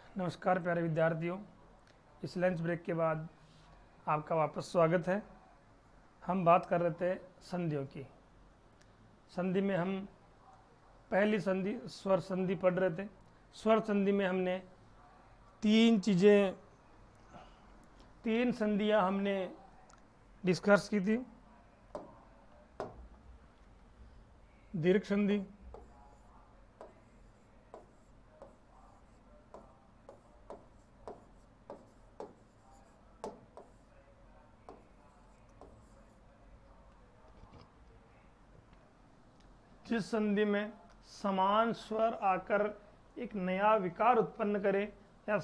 नमस्कार प्यारे विद्यार्थियों, इस लंच ब्रेक के बाद आपका वापस स्वागत है। हम बात कर रहे थे संधियों की। संधि में हम पहली संधि स्वर संधि पढ़ रहे थे। स्वर संधि में हमने तीन संधियां हमने डिस्कस की थी। दीर्घ संधि, जिस संधि में समान स्वर आकर एक नया विकार उत्पन्न करे या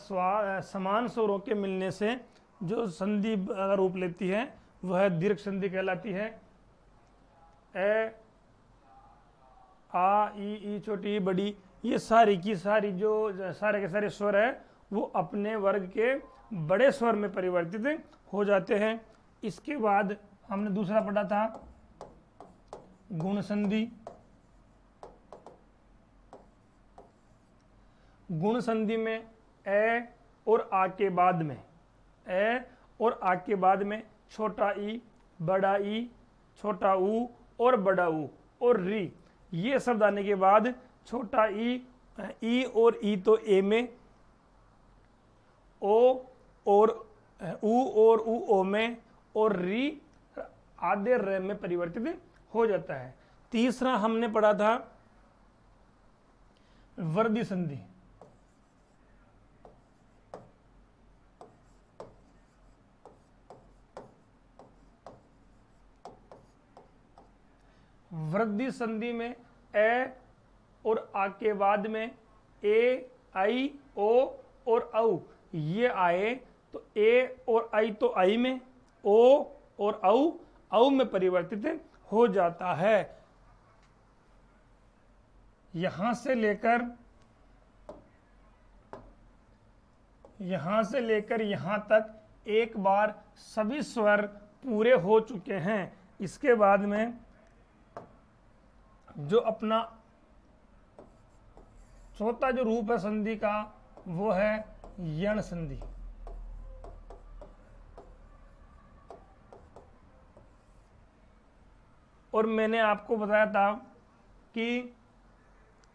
समान स्वरों के मिलने से जो संधि रूप लेती है वह दीर्घ संधि कहलाती है। ए, आ, ई छोटी, ई बड़ी, ये सारी की सारी जो सारे के सारे स्वर है वो अपने वर्ग के बड़े स्वर में परिवर्तित हो जाते हैं। इसके बाद हमने दूसरा पढ़ा था गुण संधि। गुण संधि में ए और आ के बाद में छोटा ई, बड़ा ई, छोटा ऊ और बड़ा ऊ और री, ये शब्द आने के बाद छोटा ई और ई तो ए में, ओ और ऊ ओ में और री आधे र में परिवर्तित हो जाता है। तीसरा हमने पढ़ा था वर्दी संधि। वृद्धि संधि में ए और आ के बाद में ए, आई, ओ और औ ये आए तो ए और आई तो आई में, ओ और औ में परिवर्तित हो जाता है। यहां से लेकर यहां तक एक बार सभी स्वर पूरे हो चुके हैं। इसके बाद में जो अपना चौथा जो रूप है संधि का वो है यण संधि। और मैंने आपको बताया था कि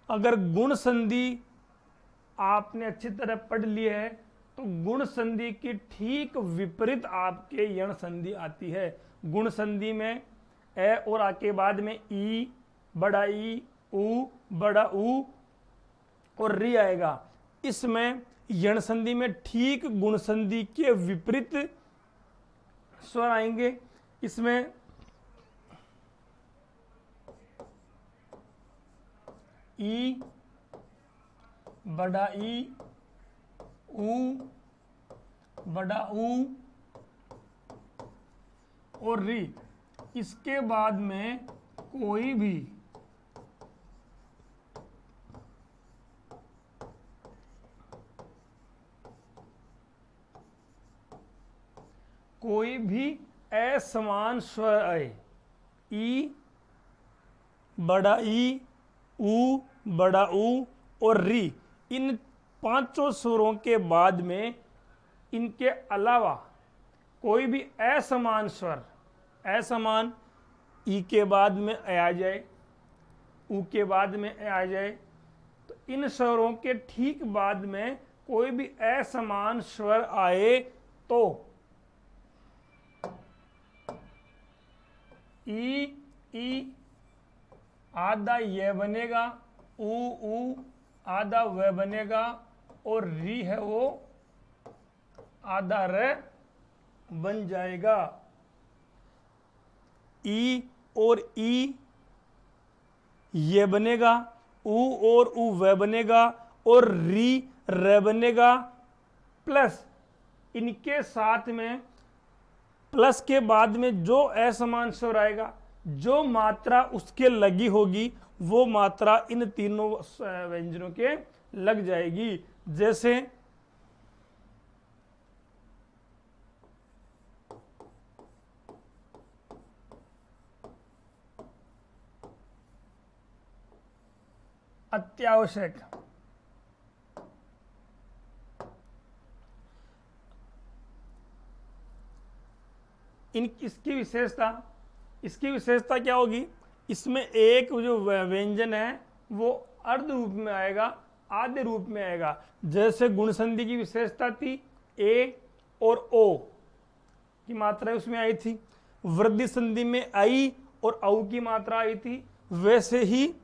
अगर गुण संधि आपने अच्छी तरह पढ़ ली है तो गुण संधि की ठीक विपरीत आपके यण संधि आती है। गुण संधि में ए और आ के बाद में ई, बड़ा ई, ऊ, बड़ा ऊ और री आएगा। इसमें यण संधि में ठीक गुण संधि के विपरीत स्वर आएंगे। इसमें ई, बड़ा ई, ऊ, बड़ा ऊ और री। इसके बाद में कोई भी असमान स्वर आए, ई, बड़ा ई, ऊ, बड़ा ऊ और री, इन पांचों स्वरों के बाद में इनके अलावा कोई भी असमान स्वर, असमान ई के बाद में आ जाए, ऊ के बाद में आ जाए, तो इन स्वरों के ठीक बाद में कोई भी असमान स्वर आए तो ई आधा ये बनेगा, ऊ आधा व बनेगा और री है वो आधा र बन जाएगा। ई और ई ये बनेगा, ऊ और ऊ व बनेगा और री र बनेगा। प्लस इनके साथ में प्लस के बाद में जो असमान स्वर आएगा, जो मात्रा उसके लगी होगी वो मात्रा इन तीनों व्यंजनों के लग जाएगी। जैसे अत्यावश्यक, इसकी विशेषता क्या होगी, इसमें एक जो व्यंजन है वो अर्ध रूप में आएगा, आधे रूप में आएगा। जैसे गुण संधि की विशेषता थी ए और ओ की मात्रा उसमें आई थी, वृद्धि संधि में आई और औ की मात्रा आई थी, वैसे ही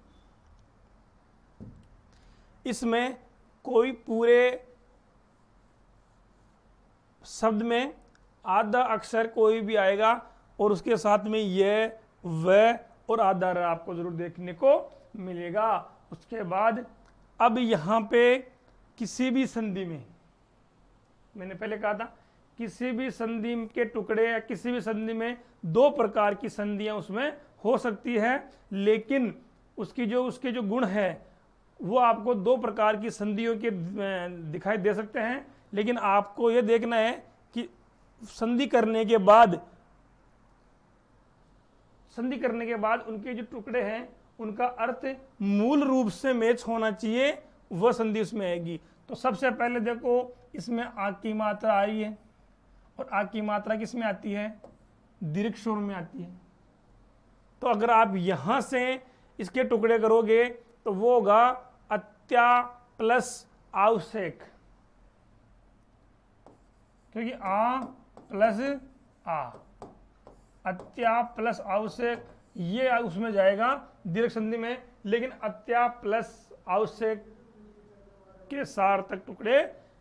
इसमें कोई पूरे शब्द में आधा अक्षर कोई भी आएगा और उसके साथ में यह, वह और आधा र आपको जरूर देखने को मिलेगा। उसके बाद अब यहाँ पे किसी भी संधि में, मैंने पहले कहा था किसी भी संधि के टुकड़े या किसी भी संधि में दो प्रकार की संधियां उसमें हो सकती है, लेकिन उसके जो गुण है वो आपको दो प्रकार की संधियों के दिखाई दे सकते हैं। लेकिन आपको यह देखना है कि संधि करने के बाद उनके जो टुकड़े हैं उनका अर्थ मूल रूप से मैच होना चाहिए, वह संधि उसमें आएगी। तो सबसे पहले देखो इसमें आ की मात्रा आई है और आ की मात्रा किस में आती है, दीर्घ स्वर में आती है। तो अगर आप यहां से इसके टुकड़े करोगे तो वो होगा अत्या प्लस आवश्यक, क्योंकि आ प्लस आ, अत्या प्लस आवश्यक ये उसमें जाएगा दीर्घ संधि में। लेकिन अत्या प्लस आवश्यक के सार्थक टुकड़े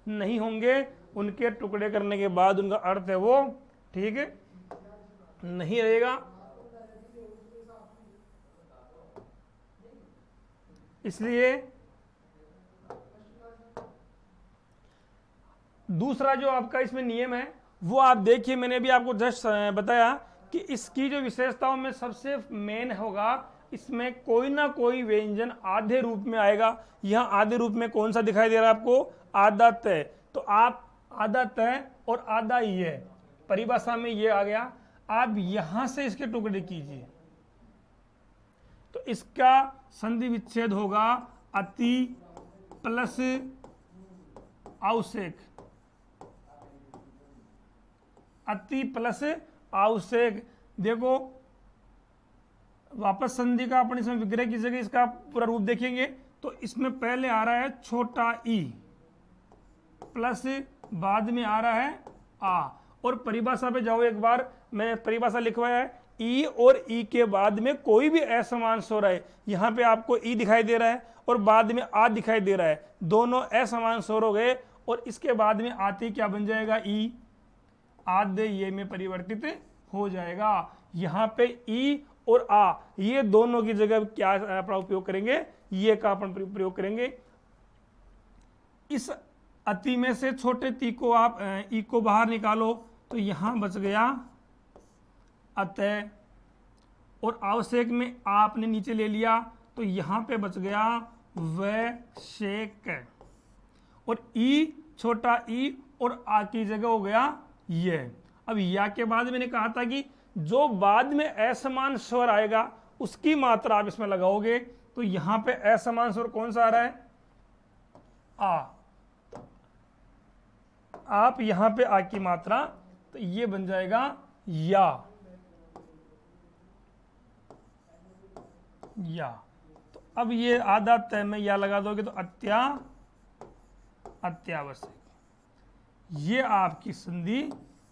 नहीं होंगे, उनके टुकड़े करने के बाद उनका अर्थ है वो ठीक नहीं रहेगा। इसलिए दूसरा जो आपका इसमें नियम है वो आप देखिए, मैंने भी आपको जस्ट बताया कि इसकी जो विशेषताओं में सबसे मेन होगा, इसमें कोई ना कोई व्यंजन आधे रूप में आएगा। यहां आधे रूप में कौन सा दिखाई दे रहा है आपको, आधा तय। तो आप आधा तय और आधा ये परिभाषा में ये आ गया, आप यहां से इसके टुकड़े कीजिए तो इसका संधि विच्छेद होगा अति प्लस आवश्यक, अति प्लस आवश्यक। देखो वापस संधि का अपन इसमें विग्रह की जगह इसका पूरा रूप देखेंगे तो इसमें पहले आ रहा है छोटा ई प्लस बाद में आ रहा है आ, और परिभाषा पे जाओ एक बार, मैंने परिभाषा लिखवाया है ई और ई के बाद में कोई भी असमान स्वर है, यहां पे आपको ई दिखाई दे रहा है और बाद में आ दिखाई दे रहा है, दोनों असमान स्वर हो गए और इसके बाद में आते क्या बन जाएगा, ई आधे ये में परिवर्तित हो जाएगा। यहां पे ई और आ ये दोनों की जगह क्या अपना उपयोग करेंगे, ये का अपन प्रयोग करेंगे। इस अति में से छोटे ती को आप ई को बाहर निकालो तो यहां बच गया अतः, और आवश्यक में आपने नीचे ले लिया तो यहां पे बच गया वैशेक, और ई छोटा ई और आ की जगह हो गया ये। अब या के बाद मैंने कहा था कि जो बाद में असमान स्वर आएगा उसकी मात्रा आप इसमें लगाओगे, तो यहां पे असमान स्वर कौन सा आ रहा है, आ। आप यहां पे आ की मात्रा तो ये बन जाएगा या, तो अब ये आधा तय में या लगा दोगे तो अत्यावश्यक, ये आपकी संधि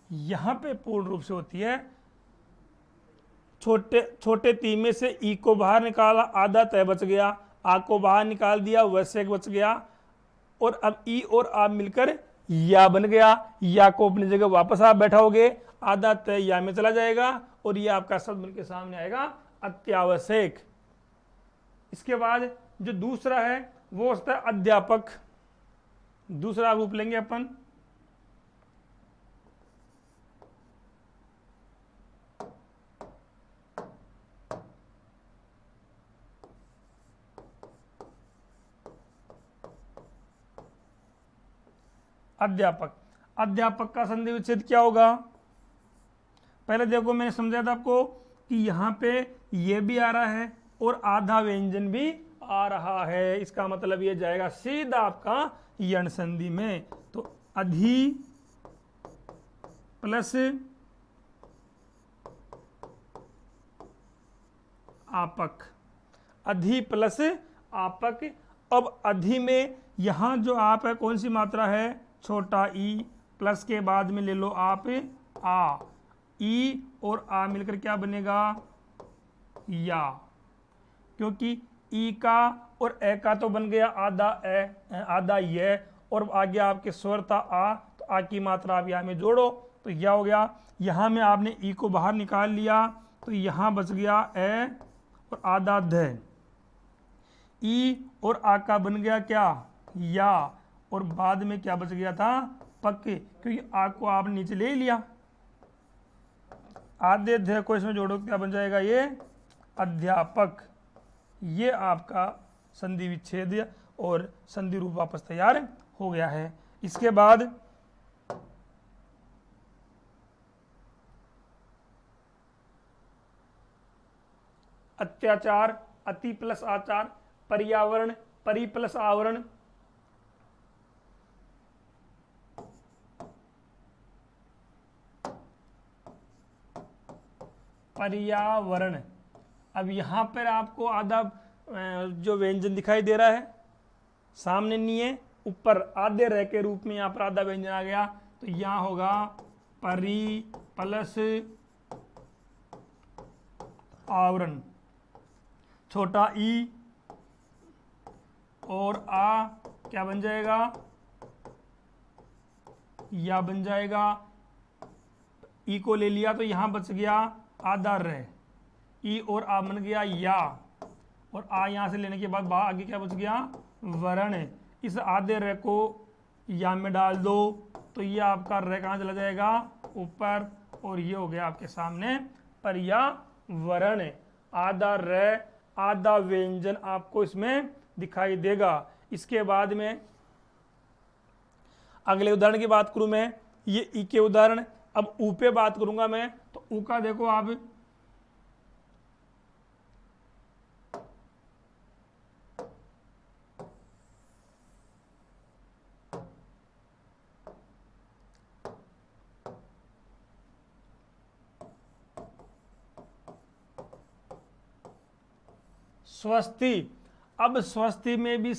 यहां पे पूर्ण रूप से होती है। छोटे ती में से ई को बाहर निकाला, आधा तय बच गया, आ को बाहर निकाल दिया, वैसे बच गया, और अब ई और आ मिलकर या बन गया। या को अपनी जगह वापस आप बैठाओगे, आधा तय या में चला जाएगा और ये आपका शब्द बन के सामने आएगा अत्यावश्यक। इसके बाद जो दूसरा है वो होता है अध्यापक। दूसरा रूप लेंगे अपन, अध्यापक। अध्यापक का संधि विच्छेद क्या होगा, पहले देखो मैंने समझाया था आपको कि यहां पे ये भी आ रहा है और आधा व्यंजन भी आ रहा है, इसका मतलब ये जाएगा सीधा आपका यण संधि में। तो अधि प्लस आपक, अधि प्लस आपक। अब अधि में यहां जो आप है कौन सी मात्रा है, छोटा ई, प्लस के बाद में ले लो आप आ, ई और आ मिलकर क्या बनेगा, या, क्योंकि ई का और ए का तो बन गया आधा ए आधा ये, और आगे आपके स्वर था आ, तो आ की मात्रा आप यहाँ में जोड़ो तो यह हो गया। यहाँ में आपने ई को बाहर निकाल लिया तो यहाँ बच गया ए और आधा ध, ई और आ का बन गया क्या, या, और बाद में क्या बच गया था, पक, क्योंकि आ को आपने नीचे ले लिया। आधे ध को इसमें जोड़ो क्या बन जाएगा, ये अध्यापक। ये आपका संधि विच्छेद और संधि रूप वापस तैयार हो गया है। इसके बाद अत्याचार, अति प्लस आचार, पर्यावरण, परि प्लस आवरण, पर्यावरण। अब यहां पर आपको आधा जो व्यंजन दिखाई दे रहा है सामने नहीं है, ऊपर आधे रह के रूप में यहां पर आधा व्यंजन आ गया, तो यहां होगा परि प्लस आवरण, छोटा ई और आ क्या बन जाएगा, या बन जाएगा। ई को ले लिया तो यहां बच गया आधा रह, ई और आ बन गया या, और आ यहां से लेने के बाद आगे क्या बच गया, वर्ण। इस आधे रह को या में डाल दो तो ये आपका रह कहां चला जाएगा, ऊपर, और ये हो गया आपके सामने पर्यावरण। आधा रह आधा व्यंजन आपको इसमें दिखाई देगा। इसके बाद में अगले उदाहरण की बात करूं मैं, ये ई के उदाहरण। अब ऊ पे बात करूंगा मैं, तो ऊ का देखो आप, स्वस्ति। अब स्वस्ति में भी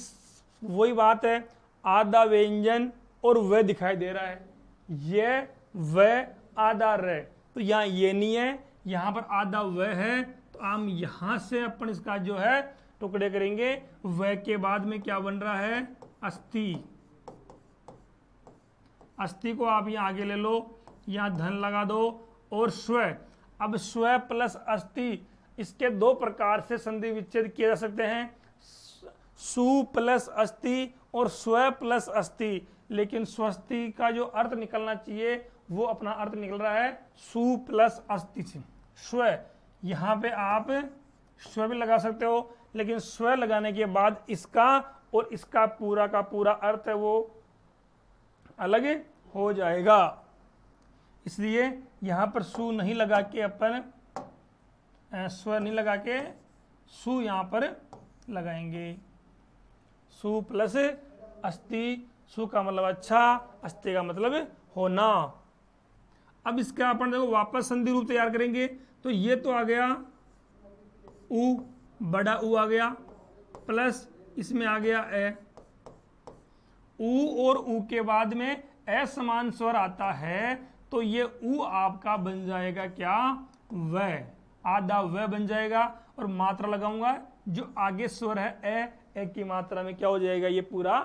वही बात है, आधा व्यंजन और वह दिखाई दे रहा है, ये वह आधा रह, तो यहाँ ये नहीं है, यहाँ पर आधा वह है, तो हम यहाँ से अपन इसका जो है टुकड़े करेंगे। वह के बाद में क्या बन रहा है, अस्थि। अस्थि को आप यहाँ आगे ले लो, यहाँ धन लगा दो, और स्व। अब स्व प्लस अस्थि, इसके दो प्रकार से संधि विच्छेद किए जा सकते हैं, सु प्लस अस्थि और स्व प्लस अस्थि। लेकिन स्वस्ति का जो अर्थ निकलना चाहिए वो अपना अर्थ निकल रहा है सु प्लस अस्थि से। स्व, यहां पे आप स्व भी लगा सकते हो, लेकिन स्व लगाने के बाद इसका और इसका पूरा का पूरा अर्थ है वो अलग हो जाएगा। इसलिए यहां पर सु नहीं लगा के अपन स्व नहीं लगा के सु यहां पर लगाएंगे। सु प्लस अस्थि, सु का मतलब अच्छा, अस्थि का मतलब होना। अब इसका अपन देखो वापस संधि रूप तैयार करेंगे, तो ये तो आ गया उ, बड़ा उ आ गया, प्लस इसमें आ गया ए। उ और उ के बाद में असमान स्वर आता है, तो ये उ आपका बन जाएगा क्या, वह, आधा वह बन जाएगा, और मात्रा लगाऊंगा, जो आगे स्वर है ए की मात्रा में क्या हो जाएगा, ये पूरा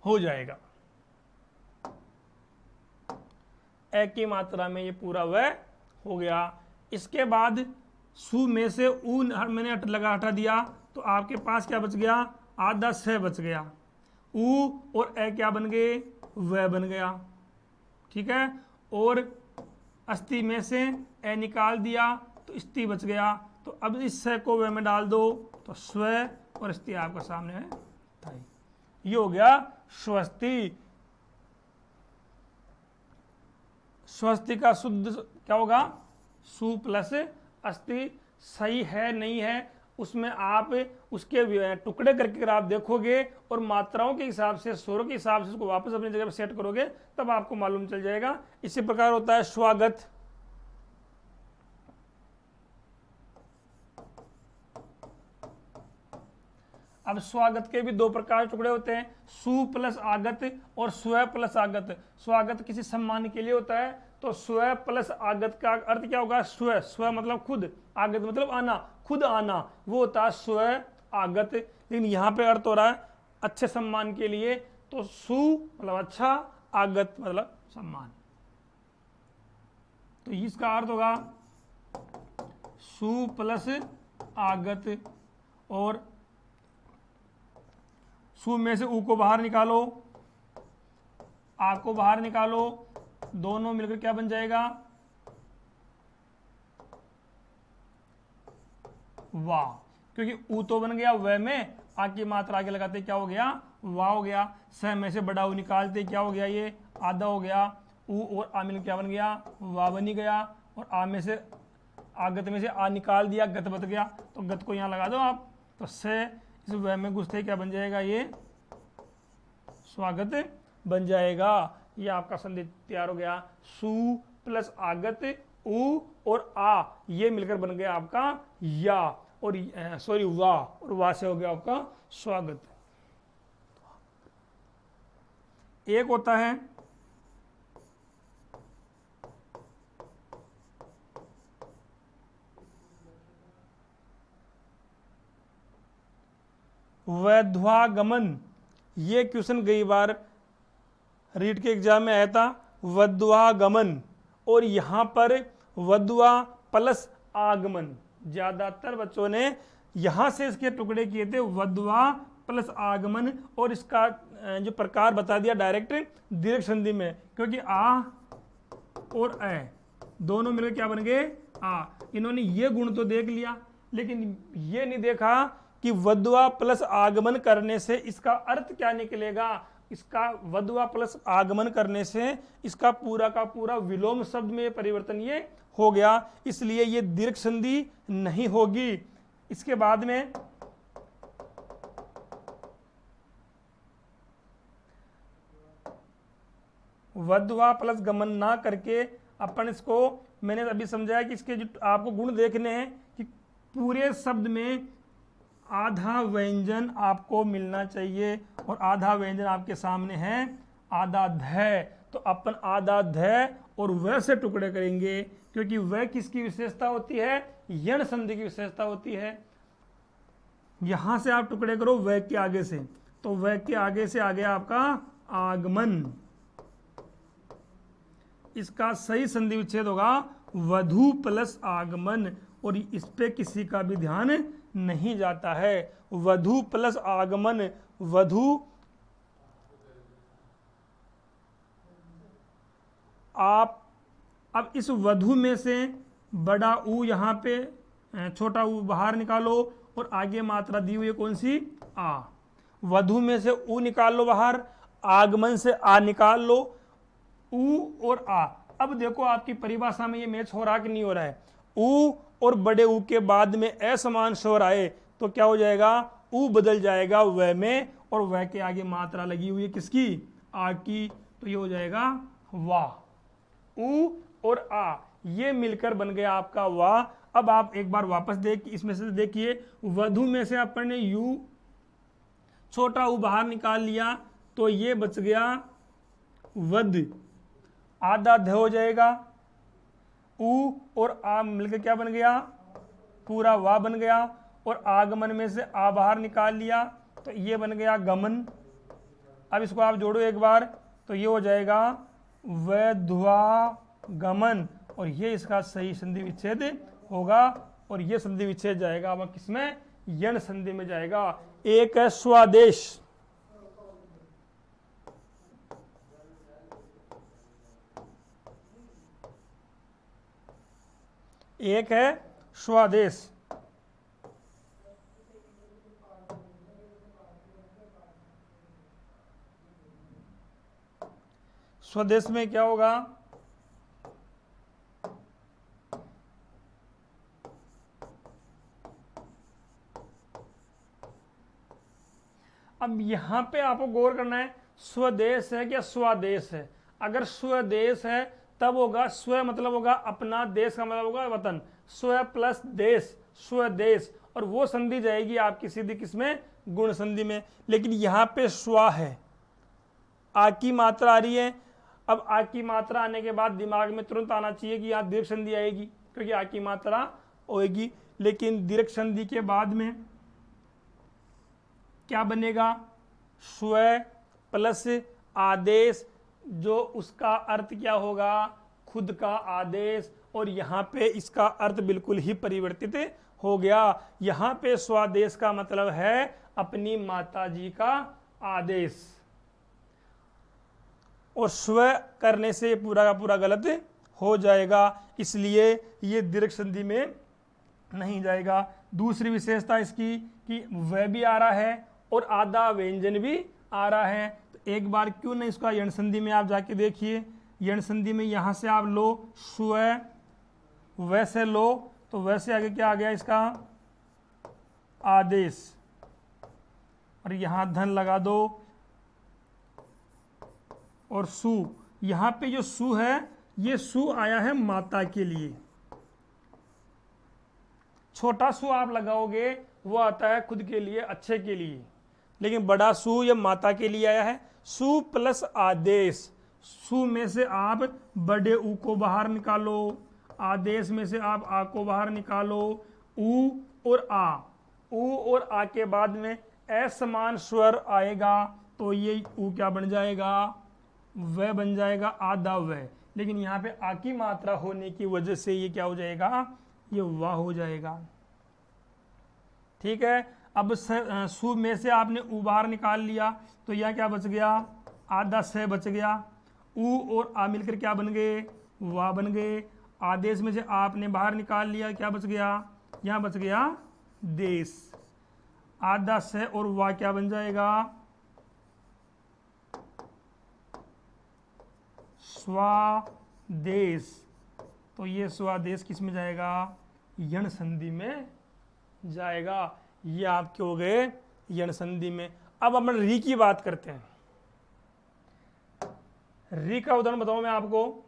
हो जाएगा, ए की मात्रा में ये पूरा वह हो गया। इसके बाद सु में से उ मैंने हटा दिया, तो आपके पास क्या बच गया, आधा स बच गया। उ और ए क्या बन गए, वह बन गया, ठीक है। और अस्थि में से ए निकाल दिया तो स्ति बच गया, तो अब इस स को वह में डाल दो तो स्व, और स्ति आपका सामने है थाई। ये हो गया स्वस्ति। स्वस्ति का शुद्ध क्या होगा, सु प्लस अस्थि। सही है नहीं है उसमें आप उसके टुकड़े करके अगर आप देखोगे और मात्राओं के हिसाब से, स्वरों के हिसाब से उसको वापस अपनी जगह पर सेट करोगे, तब आपको मालूम चल जाएगा। इसी प्रकार होता है स्वागत, अब स्वागत के भी दो प्रकार के टुकड़े होते हैं, सु प्लस आगत और स्व प्लस आगत। स्वागत किसी सम्मान के लिए होता है, तो स्व प्लस आगत का अर्थ क्या होगा, स्व, स्व मतलब खुद, आगत मतलब आना, खुद आना, वो होता है स्व आगत। लेकिन यहाँ पे अर्थ हो रहा है अच्छे सम्मान के लिए, तो सु मतलब अच्छा, आगत मतलब सम्मान। तो इसका अर्थ होगा सु प्लस आगत, और सु में से उ को बाहर निकालो, आ को बाहर निकालो, दोनों मिलकर क्या बन जाएगा, वाह। क्योंकि उ तो बन गया व में, आ की मात्रा आगे लगाते क्या हो गया, वाह हो गया। स में से बड़ा उ निकालते क्या हो गया, ये आधा हो गया। उ और आ मिलकर क्या बन गया, वाह बन ही गया। और आ में से, आगत में से आ निकाल दिया, गत बच गया, तो गत को यहाँ लगा दो आप, तो से इस व में घुसते क्या बन जाएगा, ये स्वागत बन जाएगा। ये आपका संधि तैयार हो गया, सु प्लस आगत, उ और आ, ये मिलकर बन गया आपका या, और सॉरी वाह, और वाह से हो गया आपका स्वागत। एक होता है वैध्वागमन। ये क्वेश्चन कई बार रीट के एग्जाम में आया था, वैध्वागमन, और यहां पर वैध्वा प्लस आगमन। ज्यादातर बच्चों ने यहां से इसके टुकड़े किए थे, वैध्वा प्लस आगमन, और इसका जो प्रकार बता दिया डायरेक्ट दीर्घ संधि में, क्योंकि आ और ए दोनों मिलकर क्या बन गए, आ। इन्होंने ये गुण तो देख लिया, लेकिन ये नहीं देखा कि वैध्वा प्लस आगमन करने से इसका अर्थ क्या निकलेगा। इसका वैध्वा प्लस आगमन करने से इसका पूरा का पूरा विलोम शब्द में परिवर्तन ये हो गया, इसलिए ये दीर्घ संधि नहीं होगी। इसके बाद में वैध्वा प्लस गमन ना करके अपन इसको, मैंने अभी समझाया कि इसके जो आपको गुण देखने हैं कि पूरे शब्द में आधा व्यंजन आपको मिलना चाहिए, और आधा व्यंजन आपके सामने है आधा ध, तो अपन आधा ध और व से टुकड़े करेंगे, क्योंकि वह किसकी विशेषता होती है, यण संधि की विशेषता होती है। यहां से आप टुकड़े करो व के आगे से, तो व के आगे से आ गया आपका आगमन। इसका सही संधि विच्छेद होगा वधु प्लस आगमन, और इस पे किसी का भी ध्यान नहीं जाता है। वधु प्लस आगमन, वधु आप, अब इस वधु में से बड़ा ऊ यहाँ पे, छोटा ऊ बाहर निकालो, और आगे मात्रा दी हुई है कौन सी, आ। वधु में से ऊ निकाल लो बाहर, आगमन से आ निकाल लो, ऊ और आ। अब देखो आपकी परिभाषा में ये मैच हो रहा कि नहीं हो रहा है। ऊ और बड़े ऊ के बाद में असमान स्वर आए तो क्या हो जाएगा, ऊ बदल जाएगा व में, और व के आगे मात्रा लगी हुई है किसकी, आ की, तो ये हो जाएगा वाह। ऊ और आ ये मिलकर बन गया आपका वाह। अब आप एक बार वापस देख, इसमें से देखिए, वधु में से अपन ने यू छोटा ऊ बाहर निकाल लिया, तो ये बच गया वध, आधा ध हो जाएगा, ऊ और आ मिलकर क्या बन गया, पूरा वाह बन गया, और आगमन में से आ बाहर निकाल लिया, तो ये बन गया गमन। अब इसको आप जोड़ो एक बार, तो ये हो जाएगा वैध्वागमन, और ये इसका सही संधि विच्छेद होगा, और ये संधि विच्छेद जाएगा अब किसमें, यण संधि में जाएगा। एक है स्वादेश, एक है स्वादेश। स्वदेश में क्या होगा, अब यहां पे आपको गौर करना है, स्वदेश है क्या स्वादेश है। अगर स्वदेश है तब होगा, स्व मतलब होगा अपना, देश का मतलब होगा वतन, स्व प्लस देश, स्वदेश, और वो संधि जाएगी आपकी सीधी किसमें, गुण संधि में, लेकिन यहाँ पे स्वा है, आ की मात्रा आ रही है। अब आ की मात्रा आने के बाद दिमाग में तुरंत आना चाहिए कि यहाँ दीर्घ संधि आएगी, क्योंकि आ की मात्रा होगी। लेकिन दीर्घ संधि के बाद में क्या बनेगा? स्व प्लस आदेश, जो उसका अर्थ क्या होगा? खुद का आदेश। और यहाँ पे इसका अर्थ बिल्कुल ही परिवर्तित हो गया। यहाँ पे स्वादेश का मतलब है अपनी माता जी का आदेश, और स्व करने से पूरा का पूरा गलत हो जाएगा, इसलिए ये दीर्घ संधि में नहीं जाएगा। दूसरी विशेषता इसकी कि वह भी आ रहा है और आधा व्यंजन भी आ रहा है। तो एक बार क्यों नहीं इसका यण संधि में आप जाके देखिए। यण संधि में यहां से आप लो स्व, वैसे लो तो वैसे आगे क्या आ गया इसका? आदेश, और यहां धन लगा दो, और सु। यहां पे जो सु है, ये सु आया है माता के लिए। छोटा सु आप लगाओगे वो आता है खुद के लिए, अच्छे के लिए, लेकिन बड़ा सु ये माता के लिए आया है। सु प्लस आदेश, सु में से आप बड़े ऊ को बाहर निकालो, आदेश में से आप आ को बाहर निकालो। ऊ और आ, ऊ और आ के बाद में असमान स्वर आएगा, तो ये ऊ क्या बन जाएगा? वह बन जाएगा, आधा वह। लेकिन यहाँ पे आ की मात्रा होने की वजह से ये क्या हो जाएगा? ये वाह हो जाएगा। ठीक है। अब सु में से आपने ऊ बाहर निकाल लिया, तो यह क्या बच गया? आधा स बच गया। ऊ और आ मिलकर क्या बन गए? वाह बन गए। आदेश में से आपने बाहर निकाल लिया, क्या बच गया? यहाँ बच गया देश। आधा स और वाह क्या बन जाएगा? स्वादेश। तो ये स्वादेश किस में जाएगा? यण संधि में जाएगा। ये आपके हो गए यण संधि में। अब अपन री की बात करते हैं। री का उदाहरण बताऊं मैं आपको।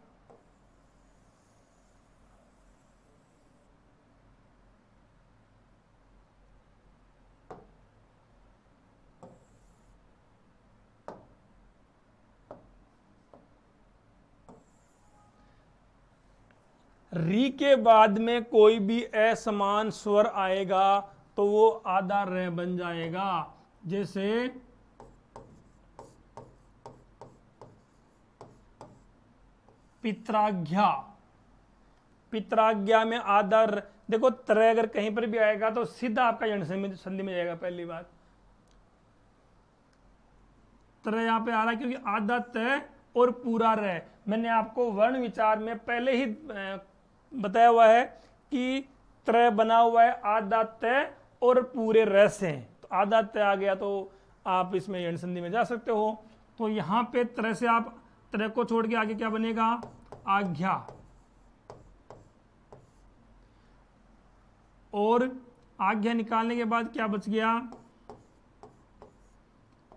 री के बाद में कोई भी असमान स्वर आएगा तो वो आधा र बन जाएगा। जैसे पित्राज्ञा, पित्राज्ञा में आधा देखो त्र अगर कहीं पर भी आएगा तो सीधा आपका यण संधि में जाएगा। पहली बात त्र यहां पे आ रहा है क्योंकि आधा त और पूरा र। मैंने आपको वर्ण विचार में पहले ही बताया हुआ है कि त्र बना हुआ है आधा त और पूरे र से, तो आधा त आ गया तो आप इसमें यण संधि में जा सकते हो। तो यहां पे त्र से आप त्र को छोड़ के आगे क्या बनेगा? आज्ञा। और आज्ञा निकालने के बाद क्या बच गया?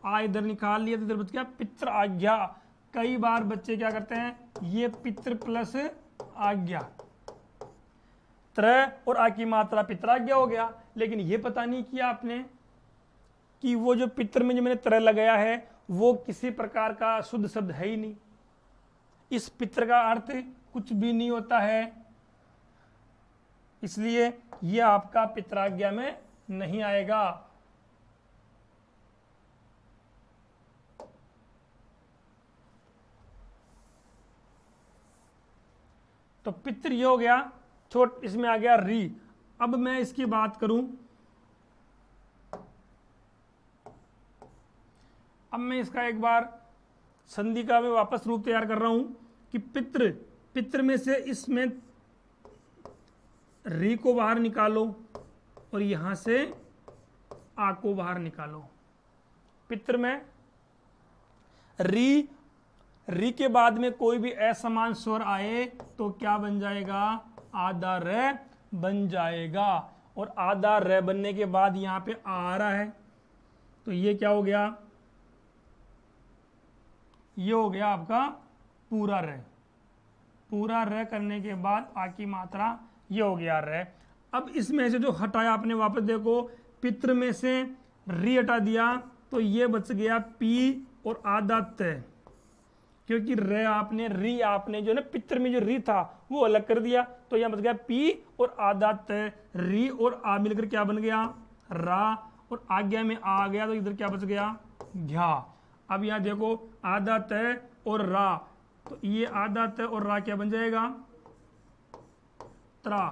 आ इधर निकाल लिया तो इधर बच गया पितृ आज्ञा। कई बार बच्चे क्या करते हैं, ये पितृ प्लस आज्ञा, त्र और आ की मात्रा पितराज्ञा हो गया, लेकिन ये पता नहीं किया आपने कि वो जो पितृ में जो मैंने त्र लगाया है वो किसी प्रकार का शुद्ध शब्द है ही नहीं। इस पितृ का अर्थ कुछ भी नहीं होता है, इसलिए ये आपका पितराज्ञा में नहीं आएगा। तो पितृ ये हो गया, छोट इसमें आ गया री। अब मैं इसकी बात करूं, अब मैं इसका एक बार संधि का मैं वापस रूप तैयार कर रहा हूं कि पितृ, पितृ में से इसमें री को बाहर निकालो और यहां से आ को बाहर निकालो। पितृ में री, री के बाद में कोई भी असमान स्वर आए तो क्या बन जाएगा? आधा र बन जाएगा। और आधा र बनने के बाद यहां पे आ रहा है तो ये क्या हो गया? ये हो गया आपका पूरा र। पूरा र करने के बाद आ की मात्रा ये हो गया र। अब इसमें से जो हटाया आपने वापस देखो, पितृ में से री हटा दिया तो ये बच गया पी और आधा त, क्योंकि रे आपने री आपने जो ना पिक्चर में जो री था वो अलग कर दिया, तो यहां बच गया पी और आधा त, री और आ मिलकर क्या बन गया रा, और आज्ञा में आ गया तो इधर क्या बच गया घ्या। अब यहां देखो आधा त और रा, तो ये आधा त और रा क्या बन जाएगा त्रा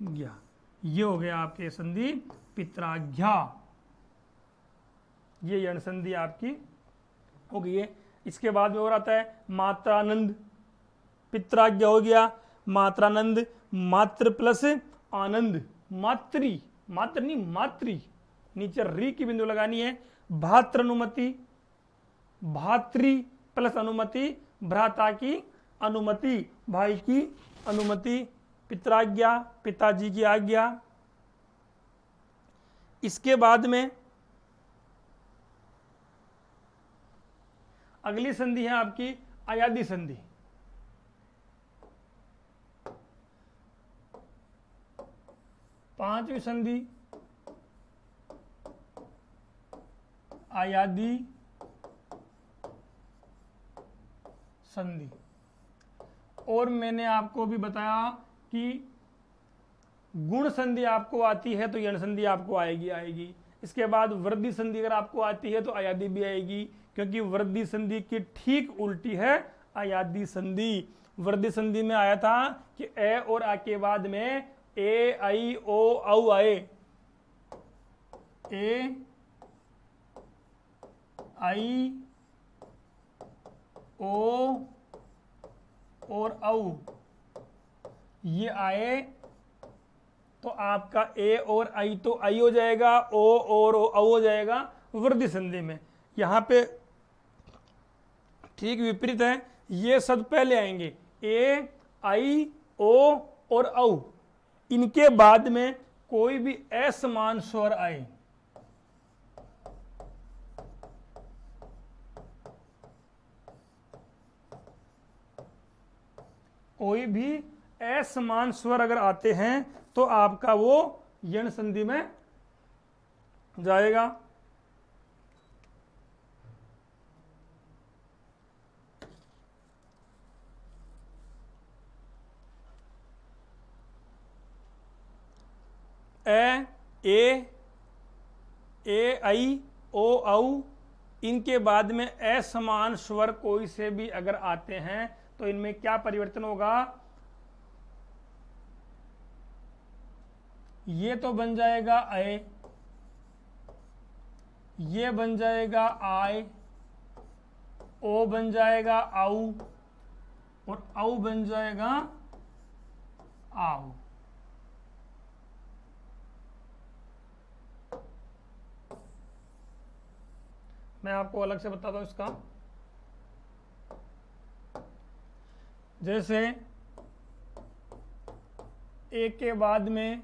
घ्या। ये हो गया आपके संधि पित्राघ्या, ये यण संधि आपकी हो गई है। इसके बाद में और आता है मात्रानंद, पित्राज्ञा हो गया, मात्रानंद मात्र प्लस आनंद, मात्री, मात्र नहीं मात्री, नीचे री की बिंदु लगानी है। भात्र अनुमति, भात्री प्लस अनुमति, भ्राता की अनुमति, भाई की अनुमति, पित्राज्ञा पिताजी की आज्ञा। इसके बाद में अगली संधि है आपकी अयादी संधि। पांचवी संधि अयादी संधि। और मैंने आपको भी बताया कि गुण संधि आपको आती है तो यण संधि आपको आएगी। इसके बाद वृद्धि संधि अगर आपको आती है तो अयादी भी आएगी, क्योंकि वृद्धि संधि की ठीक उल्टी है अयादी संधि। वृद्धि संधि में आया था कि ए और आ के बाद में ए आई ओ औ आए, ए आई ओ और औ ये आए तो आपका ए और आई तो आई हो जाएगा, ओ और औ हो जाएगा वृद्धि संधि में। यहां पे ठीक विपरीत है, ये शब्द पहले आएंगे ए आई ओ और औ, इनके बाद में कोई भी असमान स्वर आए, कोई भी असमान स्वर अगर आते हैं तो आपका वो यण संधि में जाएगा। ए आई ओ औ, इनके बाद में असमान स्वर कोई से भी अगर आते हैं तो इनमें क्या परिवर्तन होगा, ये तो बन जाएगा अय, ये बन जाएगा आय, ओ बन जाएगा आऊ और औ बन जाएगा आओ। मैं आपको अलग से बताता हूं इसका। जैसे एक के बाद में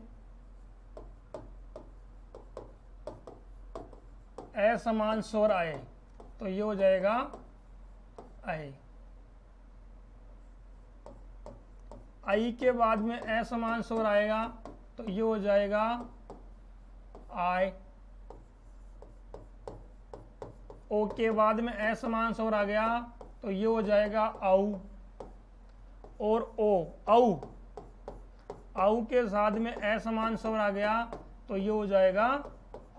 असमान स्वर आए तो ये हो जाएगा आई, आई के बाद में असमान स्वर आएगा तो ये हो जाएगा आय, ओ के बाद में असमान स्वर आ गया तो ये हो जाएगा औ, और ओ औ, औ के साथ में असमान स्वर आ गया तो ये हो जाएगा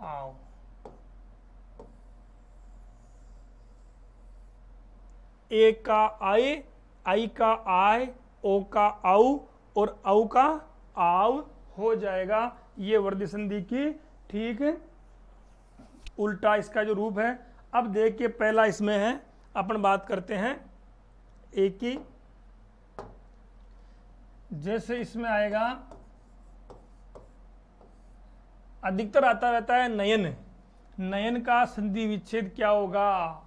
आओ। ए का आए, आई का आय, ओ का औ और औ का आव हो जाएगा। ये वृद्धि संधि की ठीक उल्टा इसका जो रूप है। अब देखिए पहला इसमें है, अपन बात करते हैं एक की। जैसे इसमें आएगा, अधिकतर आता रहता है नयन, नयन का संधि विच्छेद क्या होगा,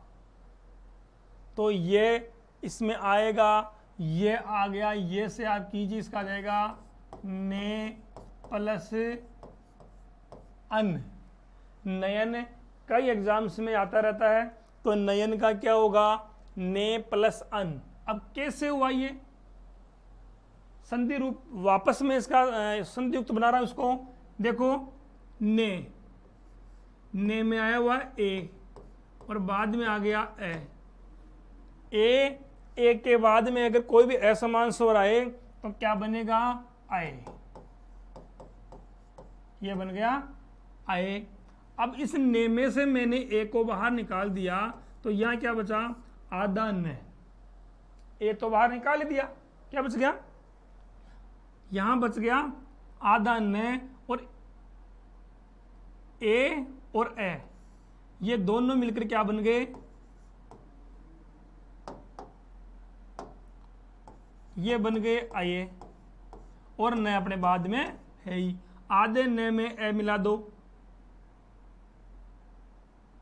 तो ये इसमें आएगा, ये आ गया, ये से आप कीजिए, इसका आ जाएगा ने प्लस अन। नयन कई एग्जाम्स में आता रहता है, तो नयन का क्या होगा ने प्लस अन। अब कैसे हुआ ये संधि रूप, वापस में इसका संधि युक्त बना रहा हूं उसको, देखो ने ने में आया हुआ ए और बाद में आ गया ए के बाद में अगर कोई भी असमान स्वर आए तो क्या बनेगा? आए। ये बन गया आए। अब इस ने में से मैंने ए को बाहर निकाल दिया तो यहां क्या बचा? आधा न। ए तो बाहर निकाल दिया, क्या बच गया? यहां बच गया आधा न और ए और ए, ये दोनों मिलकर क्या बन गए? ये बन गए आए और न अपने बाद में है ही। आधे न में ए मिला दो,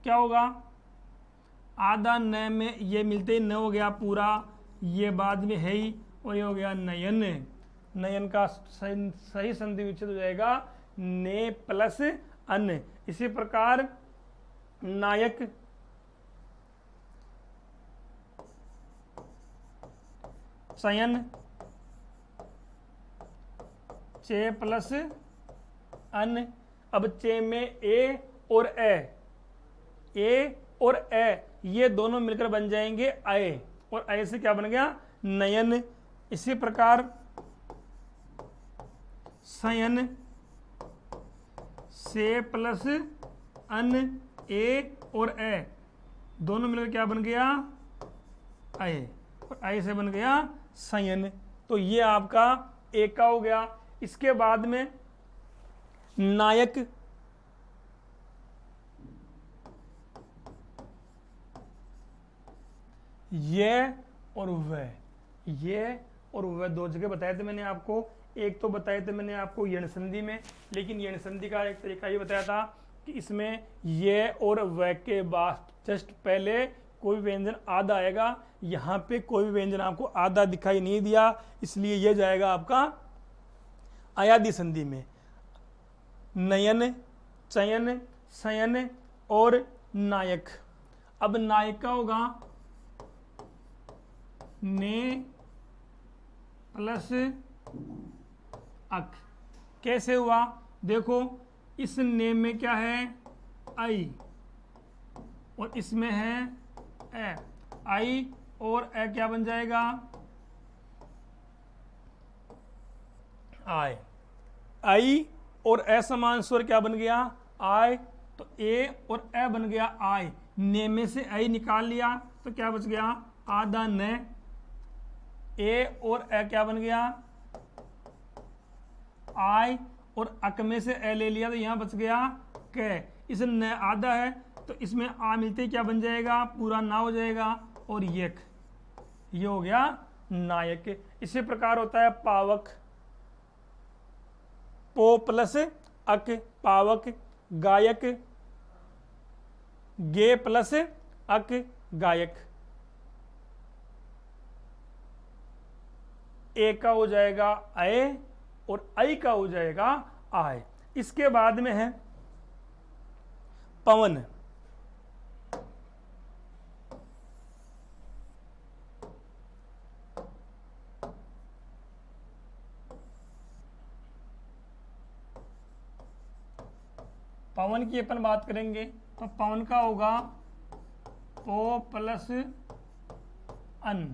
क्या होगा? आधा न में ये मिलते ही न हो गया पूरा, ये बाद में है ही और ये हो गया नयन। नयन का सही संधि विच्छेद हो जाएगा ने प्लस अन। इसी प्रकार नायक, चयन, चे प्लस अन। अब चे में ए और ए ये दोनों मिलकर बन जाएंगे आए और आए से क्या बन गया? नयन। इसी प्रकार सयन, से प्लस अन ए और ए दोनों मिलकर क्या बन गया? आए और आए से बन गया सयन। तो ये आपका एक का हो गया। इसके बाद में नायक, ये और वह दो जगह बताए थे मैंने आपको। एक तो बताए थे मैंने आपको यण संधि में, लेकिन यण संधि का एक तरीका ये बताया था कि इसमें ये और वह के बाद जस्ट पहले कोई व्यंजन आधा आएगा। यहाँ पे कोई भी व्यंजन आपको आधा दिखाई नहीं दिया, इसलिए यह जाएगा आपका अयादि संधि में। नयन, चयन, सयन और नायक। अब नायक का होगा ने प्लस अक। कैसे हुआ? देखो, इस ने में क्या है? आई और इसमें है ए। आई और ए क्या बन जाएगा? आय। आई और ए समान स्वर क्या बन गया? आय। तो ए और ए बन गया आय। ने में से आई निकाल लिया तो क्या बच गया? आधा न। ए और ए क्या बन गया? आय और अक में से ए ले लिया तो यहां बच गया क। इस न आधा है तो इसमें आ मिलते ही क्या बन जाएगा? पूरा ना हो जाएगा और यक। ये हो गया नायक। इसी प्रकार होता है पावक, पो प्लस अक पावक। गायक, गे प्लस अक गायक। ए का हो जाएगा अय और आई का हो जाएगा आय। इसके बाद में है पवन। पवन की अपन बात करेंगे तो पवन का होगा पो प्लस अन।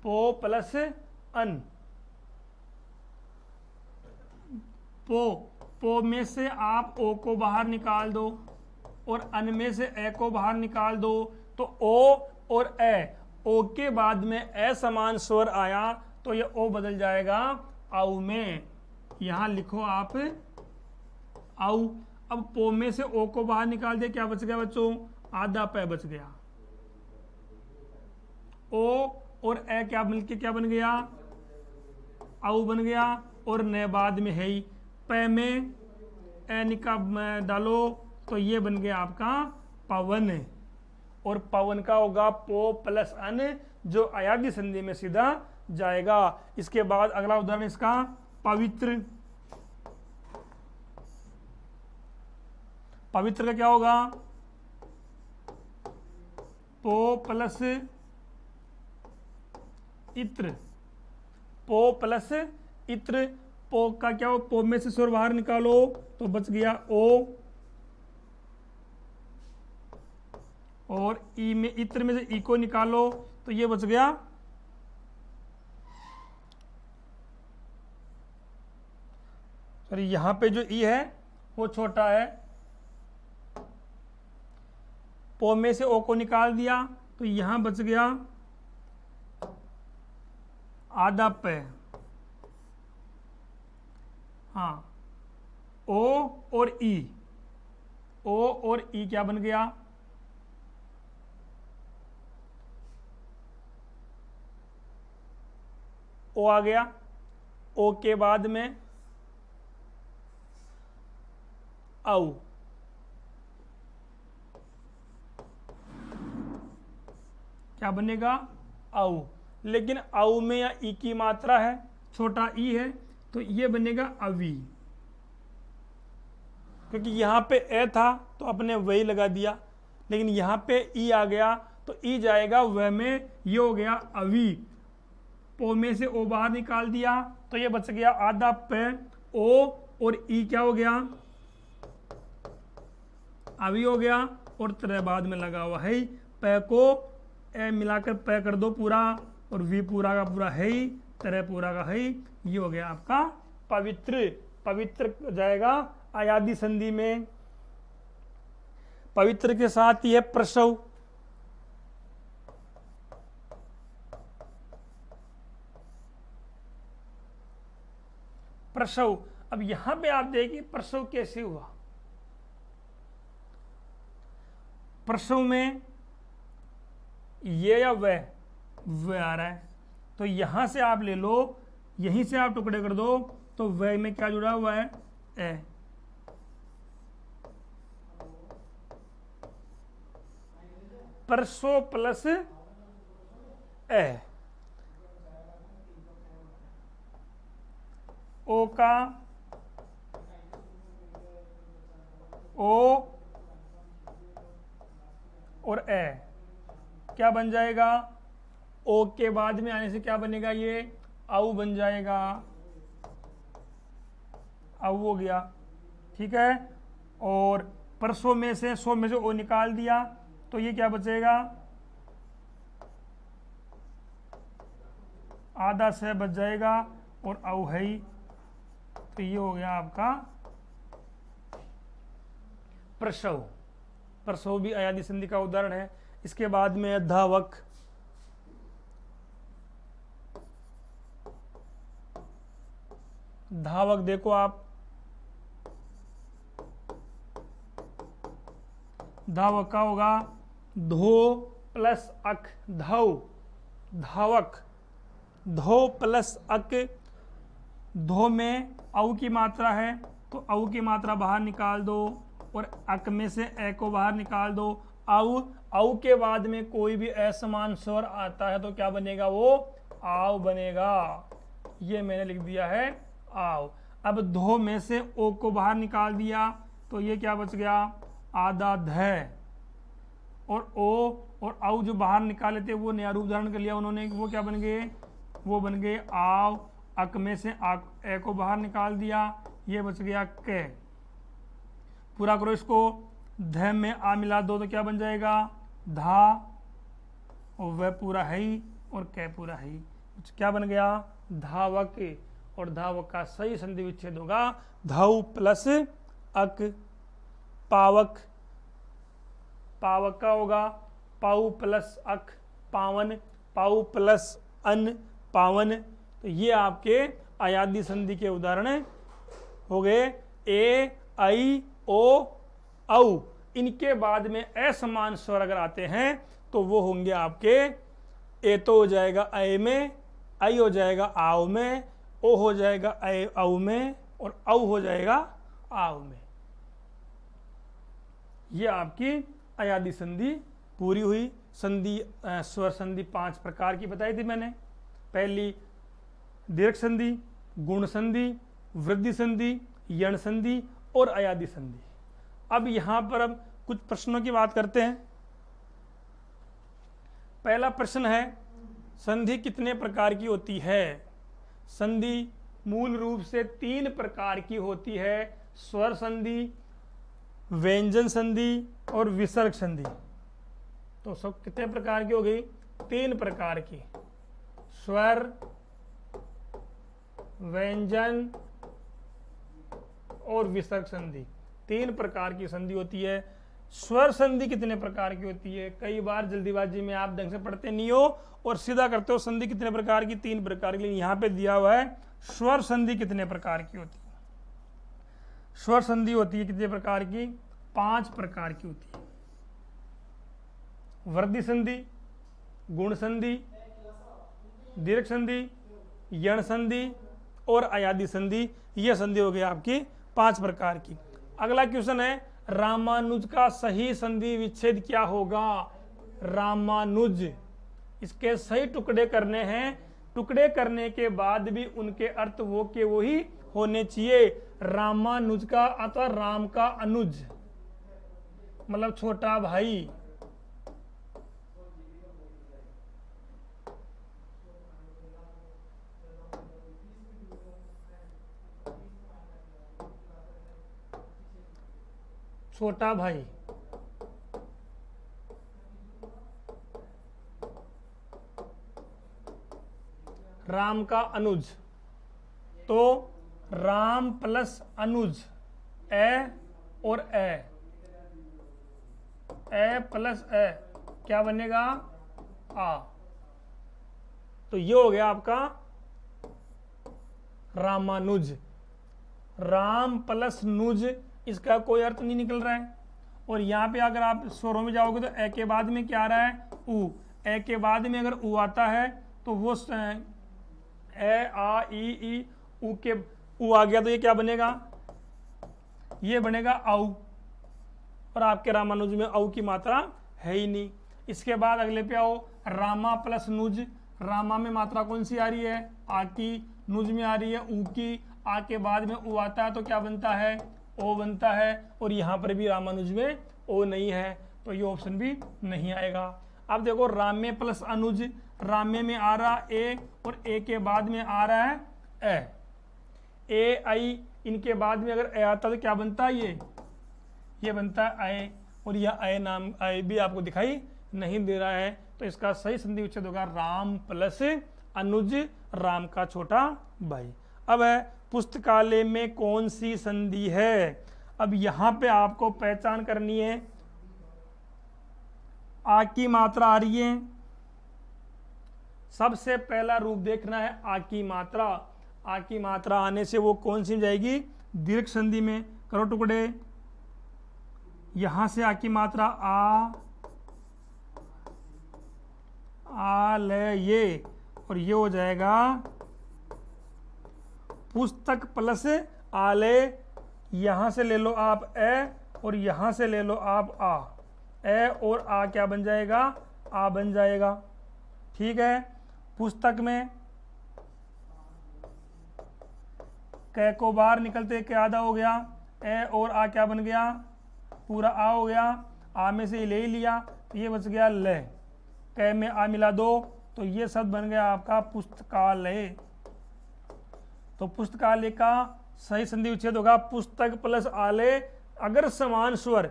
पो प्लस अन। पो में से आप ओ को बाहर निकाल दो और अन में से ए को बाहर निकाल दो तो ओ और ए, ओ के बाद में ए समान स्वर आया तो ये ओ बदल जाएगा आउ में। यहां लिखो आप आउ। अब पो में से ओ को बाहर निकाल दिया, क्या बच गया बच्चों? आधा पै बच गया। ओ और ए क्या मिलके क्या बन गया? आउ बन गया और न बाद में है ही। पै में ए निकाल डालो तो ये बन गया आपका पवन। और पवन का होगा पो प्लस अन, जो अयादि संधि में सीधा जाएगा। इसके बाद अगला उदाहरण इसका पवित्र। पवित्र का क्या होगा? पो प्लस इत्र। पो प्लस इत्र, पो का क्या हो, पो में से स्वर बाहर निकालो तो बच गया ओ, और ई में, इत्र में से ई को निकालो तो ये बच गया सॉरी, यहां पे जो ई है वो छोटा है, पो में से ओ को निकाल दिया तो यहां बच गया आधा पे, हाँ, ओ और ई, ओ और ई क्या बन गया, ओ आ गया, ओ के बाद में औ, क्या बनेगा औ, लेकिन औ में या ई की मात्रा है, छोटा ई है, तो ये बनेगा अवी, क्योंकि यहां पे ए था तो अपने वही लगा दिया, लेकिन यहां पे ई आ गया तो ई जाएगा वह में, ये हो गया अवी, पो में से ओ बाहर निकाल दिया तो ये बच गया आधा पे, ओ और ई क्या हो गया, अवी हो गया, और तरह बाद में लगा हुआ है, पे को ए मिलाकर पे कर दो पूरा, और वी पूरा का पूरा है, तरह पूरा का है, ये हो गया आपका पवित्र। पवित्र जाएगा अयादि संधि में। पवित्र के साथ ही है प्रसव, प्रसव। अब यहां पे आप देखिए प्रसव कैसे हुआ, प्रसव में ये या वह आ रहा है, तो यहां से आप ले लो, यहीं से आप टुकड़े कर दो तो वह में क्या जुड़ा हुआ है, ए, परसो प्लस ए, ओ का ओ और ए क्या बन जाएगा, ओ के बाद में आने से क्या बनेगा, ये औ बन जाएगा, औ हो गया, ठीक है। और परसों में से, सो में से ओ निकाल दिया तो ये क्या बचेगा, आधा से बच जाएगा, और औ है ही, तो ये हो गया आपका प्रसव। प्रसव भी अयादि संधि का उदाहरण है। इसके बाद में धावक, धावक देखो आप, धावक का होगा धो प्लस अक, धव, धावक, धो प्लस अक, धो में औ की मात्रा है तो औ की मात्रा बाहर निकाल दो, और अक में से ए को बाहर निकाल दो, औ के बाद में कोई भी असमान स्वर आता है तो क्या बनेगा, वो आव बनेगा, ये मैंने लिख दिया है आव। अब धो में से ओ को बाहर निकाल दिया तो ये क्या बच गया, आधा ध, और ओ और औ जो बाहर निकाले थे वो नया रूप धारण कर लिया उन्होंने, वो क्या बन गए, वो बन गए आव। अक में से ए को बाहर निकाल दिया, ये बच गया क। पूरा करो इसको, ध में आ मिला दो तो क्या बन जाएगा, धा, और वह पूरा है ही, और क पूरा है ही, क्या बन गया, धावक। और धावक का सही संधि विच्छेद होगा धौ प्लस अक, पावक, पावक का होगा पाऊ प्लस अक, पावन, पाऊ प्लस अन, पावन। तो ये आपके अयादि संधि के उदाहरण हो गए। ए, आई, ओ, औ, इनके बाद में असमान स्वर अगर आते हैं तो वो होंगे आपके, ए तो हो जाएगा ए में, आई हो जाएगा आव में, ओ हो जाएगा ए औ में, और औ हो जाएगा आव में। ये आपकी अयादि संधि पूरी हुई। संधि, स्वर संधि 5 प्रकार की बताई थी मैंने। पहली दीर्घ संधि, गुण संधि, वृद्धि संधि, यण संधि और अयादि संधि। अब यहां पर अब कुछ प्रश्नों की बात करते हैं। पहला प्रश्न है, संधि कितने प्रकार की होती है? संधि मूल रूप से 3 प्रकार की होती है, स्वर संधि, व्यंजन संधि और विसर्ग संधि। तो सब कितने प्रकार की हो गई? 3 प्रकार की, स्वर, व्यंजन और विसर्ग संधि, 3 प्रकार की संधि होती है। स्वर संधि कितने प्रकार की होती है? कई बार जल्दीबाजी में आप ढंग से पढ़ते नहीं हो और सीधा करते हो संधि कितने प्रकार की, 3 प्रकार की। यहां पे दिया हुआ है स्वर संधि कितने प्रकार की होती है। स्वर संधि होती है कितने प्रकार की? 5 प्रकार की होती है। वृद्धि संधि, गुण संधि, दीर्घ संधि, यण संधि और अयादि संधि। यह संधि हो गई आपकी 5 प्रकार की। अगला क्वेश्चन है, रामानुज का सही संधि विच्छेद क्या होगा? रामानुज, इसके सही टुकड़े करने हैं, टुकड़े करने के बाद भी उनके अर्थ वो के वो ही होने चाहिए। रामानुज का अथवा राम का अनुज मतलब छोटा भाई, छोटा भाई। राम का अनुज, तो राम प्लस अनुज, ए और ए प्लस ए क्या बनेगा? आ। तो ये हो गया आपका रामानुज। राम प्लस नुज, इसका कोई अर्थ नहीं निकल रहा है। और यहाँ पे अगर आप स्वरों में जाओगे तो ए के बाद में क्या आ रहा है? उ। ए के बाद में अगर उ आता है तो वो ए आ ई उ के उ आ गया तो ये क्या बनेगा? ये बनेगा औ। और आपके रामानुज में औ की मात्रा है ही नहीं। इसके बाद अगले पे आओ, रामा प्लस नुज। रामा में मात्रा कौन सी आ रही है? आ की। नुज में आ रही है ऊ की। आ के बाद में उ आता है तो क्या बनता है? ओ बनता है। और यहाँ पर भी रामानुज में ओ नहीं है, तो ये ऑप्शन भी नहीं आएगा। अब देखो, रामे प्लस अनुज, रामे में आ रहा ए और ए के बाद में आ रहा है ए आई। इनके बाद में अगर ए आता तो क्या बनता है? ये बनता है आए। और यह आए नाम आए भी आपको दिखाई नहीं दे रहा है, तो इसका सही संधि विच्छेद होगा राम प्लस अनुज, राम का छोटा भाई। अब है, पुस्तकालय में कौन सी संधि है? अब यहां पे आपको पहचान करनी है। आ की मात्रा आ रही है, सबसे पहला रूप देखना है आ की मात्रा। आ की मात्रा आने से वो कौन सी जाएगी? दीर्घ संधि में। करो टुकड़े, यहां से आ की मात्रा आ ले ये, और ये हो जाएगा पुस्तक प्लस आले। यहां से ले लो आप ए और यहां से ले लो आप आ। ए और आ क्या बन जाएगा? आ बन जाएगा। ठीक है। पुस्तक में क को बाहर निकलते क्या आधा हो गया? ए और आ क्या बन गया? पूरा आ हो गया। आ में से ले ही लिया, तो ये बच गया ले। क में आ मिला दो, तो ये शब्द बन गया आपका पुस्तकालय। तो पुस्तकालय का सही संधि विच्छेद होगा पुस्तक प्लस आलय। अगर समान स्वर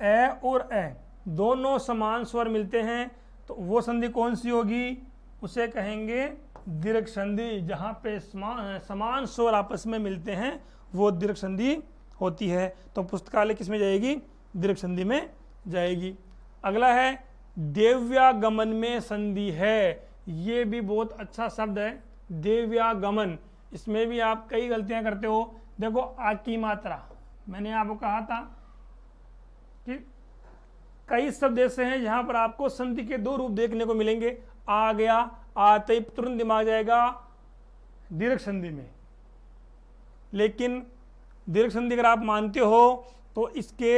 ए और ए दोनों समान स्वर मिलते हैं तो वो संधि कौन सी होगी? उसे कहेंगे दीर्घ संधि। जहां पे समान स्वर आपस में मिलते हैं वो दीर्घ संधि होती है। तो पुस्तकालय किस में जाएगी? दीर्घ संधि में जाएगी। अगला है, देव्यागमन में संधि है। ये भी बहुत अच्छा शब्द है, देव्यागमन। इसमें भी आप कई गलतियां करते हो। देखो, आ की मात्रा, मैंने आपको कहा था कि कई शब्द ऐसे हैं जहां पर आपको संधि के 2 रूप देखने को मिलेंगे। आ गया, आते ही तुरंत दिमाग जाएगा दीर्घ संधि में। लेकिन दीर्घ संधि अगर आप मानते हो तो इसके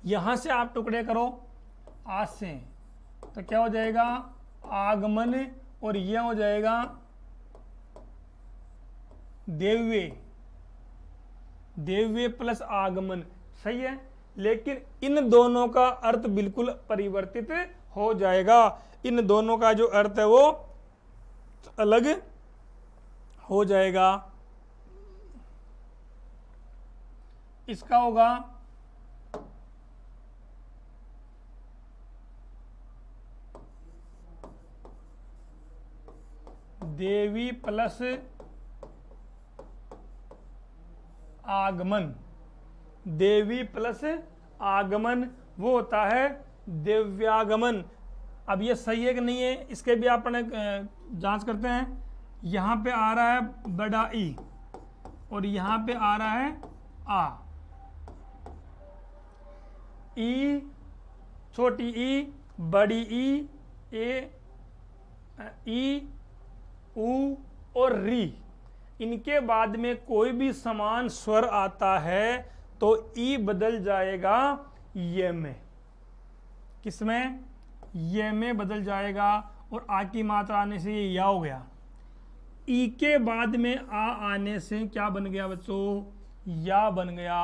यहां से आप टुकड़े करो आज से, तो क्या हो जाएगा? आगमन। और यह हो जाएगा देव्य। देव्य प्लस आगमन, सही है। लेकिन इन दोनों का अर्थ बिल्कुल परिवर्तित हो जाएगा। इन दोनों का जो अर्थ है वो अलग हो जाएगा, इसका होगा देवी प्लस आगमन। देवी प्लस आगमन वो होता है दिव्यागमन। अब ये सही है कि नहीं है, इसके भी अपन जांच करते हैं। यहाँ पे आ रहा है बड़ा ई और यहाँ पे आ रहा है आ। ई, छोटी ई, बड़ी ई, ए, ई, ऊ और री, इनके बाद में कोई भी समान स्वर आता है तो ई बदल जाएगा ये में। किसमें? ये में बदल जाएगा और आ की मात्रा आने से ये या हो गया। ई के बाद में आ आने से क्या बन गया बच्चों? या बन गया।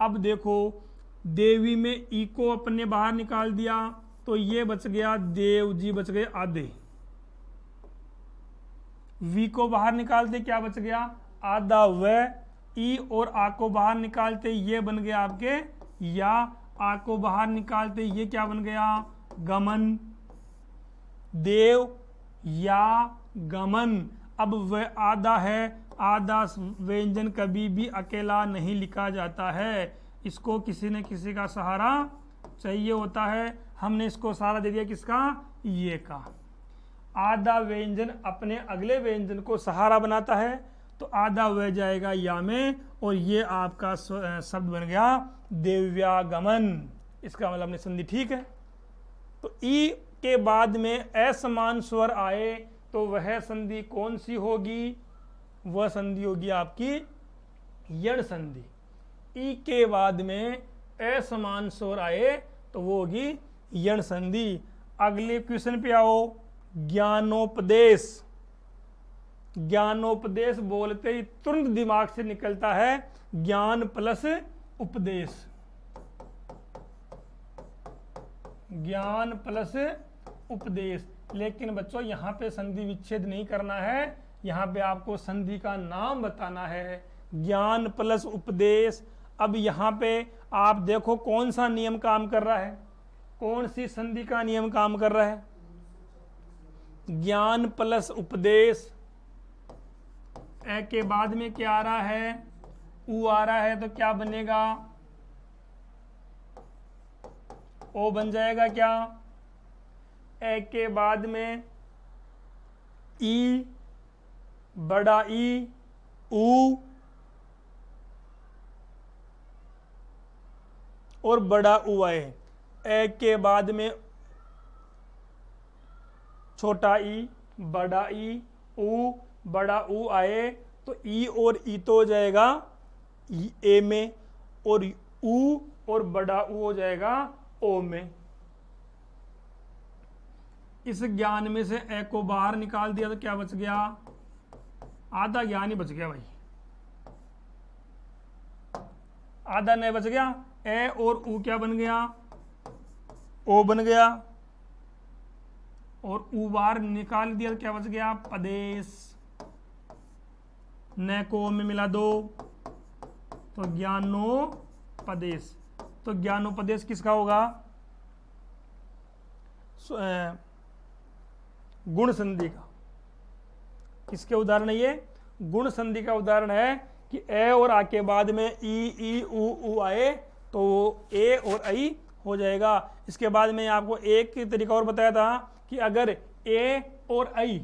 अब देखो देवी में ई को अपने बाहर निकाल दिया तो ये बच गया देव जी, बच गए आधे। वी को बाहर निकालते क्या बच गया? आधा व। ई और आ को बाहर निकालते ये बन गया आपके या। आ को बाहर निकालते ये क्या बन गया? गमन। देव या गमन। अब वह आधा है, आधा व्यंजन कभी भी अकेला नहीं लिखा जाता है, इसको किसी न किसी का सहारा चाहिए होता है। हमने इसको सहारा दे दिया किसका? ये का। आधा व्यंजन अपने अगले व्यंजन को सहारा बनाता है तो आधा वह जाएगा या में और ये आपका शब्द बन गया दिव्यागमन। इसका मतलब अपनी संधि ठीक है। तो ई के बाद में असमान स्वर आए तो वह संधि कौन सी होगी? वह संधि होगी आपकी यण संधि। ई के बाद में असमान स्वर आए तो वो होगी यण संधि। अगले क्वेश्चन पे आओ। ज्ञानोपदेश। ज्ञानोपदेश बोलते ही तुरंत दिमाग से निकलता है ज्ञान प्लस उपदेश। ज्ञान प्लस उपदेश। लेकिन बच्चों यहां पे संधि विच्छेद नहीं करना है, यहां पे आपको संधि का नाम बताना है। ज्ञान प्लस उपदेश। अब यहां पे आप देखो कौन सा नियम काम कर रहा है, कौन सी संधि का नियम काम कर रहा है? ज्ञान प्लस उपदेश। ए के बाद में क्या आ रहा है? ऊ आ रहा है तो क्या बनेगा? ओ बन जाएगा क्या? ए के बाद में ई, बड़ा ई, ऊ और बड़ा ऊ आए। ए के बाद में छोटा ई, बड़ा ई, ऊ, बड़ा ऊ आए तो ई और ई तो हो जाएगा ए में और ऊ और बड़ा ऊ हो जाएगा ओ में। इस ज्ञान में से ए को बाहर निकाल दिया तो क्या बच गया? आधा ज्ञान ही बच गया भाई, आधा नहीं बच गया। ए और ऊ क्या बन गया? ओ बन गया और ऊ बाहर निकाल दिया तो क्या बच गया? पदेश। न को में मिला दो तो ज्ञानोपदेश। तो ज्ञानोपदेश किसका होगा? गुण संधि का। किसके उदाहरण है ये? गुण संधि का उदाहरण है कि ए और आ के बाद में ई ऊ आए तो ए और आई हो जाएगा। इसके बाद में आपको एक तरीका और बताया था कि अगर ए और आई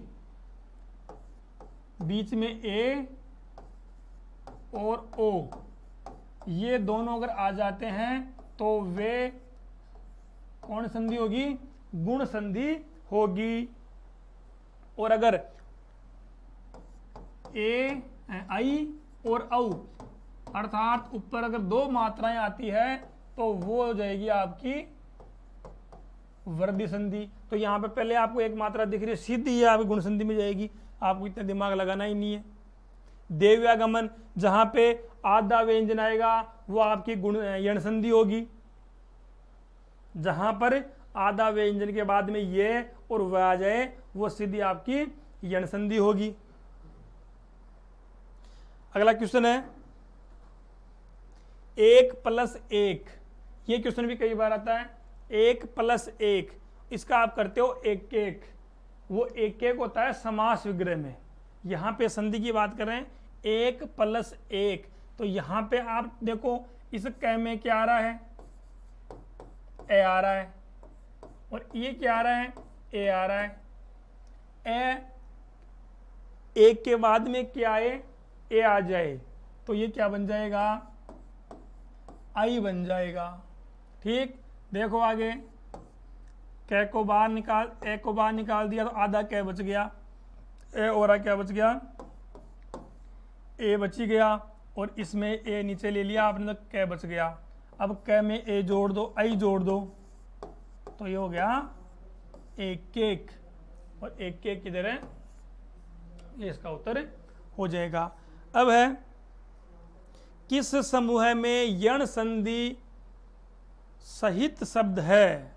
बीच में ए और ओ ये दोनों अगर आ जाते हैं तो वे कौन संधि होगी? गुण संधि होगी। और अगर ए आई और औ अर्थात ऊपर अगर दो मात्राएं आती है तो वो हो जाएगी आपकी वृद्धि संधि। तो यहां पे पहले आपको एक मात्रा दिख रही है, सीधी ये आपकी गुण संधि में जाएगी, आपको इतना दिमाग लगाना ही नहीं है। देव्यागमन जहां पे आधा व्यंजन आएगा वो आपकी गुण यण संधि होगी। जहां पर आधा व्यंजन के बाद में ये और वह आ जाए वो सीधी आपकी यण संधि होगी। अगला क्वेश्चन है 1+1, ये क्वेश्चन भी कई बार आता है। 1+1, इसका आप करते हो एक एक, वो एक एक होता है समास विग्रह में। यहाँ पे संधि की बात कर रहे हैं 1+1, तो यहाँ पे आप देखो इस क में क्या आ रहा है, ए आ रहा है, और ये क्या आ रहा है, ए आ रहा है। एक के बाद में क्या आए, ए आ जाए, तो ये क्या बन जाएगा, आई बन जाएगा। ठीक, देखो आगे, कै को बाहर निकाल, ए को बाहर निकाल दिया तो आधा कै बच गया, ए और क्या बच गया, ए बची गया, और इसमें ए नीचे ले लिया आपने तो कै बच गया। अब कै में ए जोड़ दो, आई जोड़ दो, तो ये हो गया एक एक, और एक एक किधर है, ये इसका उत्तर हो जाएगा। अब है किस समूह में यण संधि सहित शब्द है।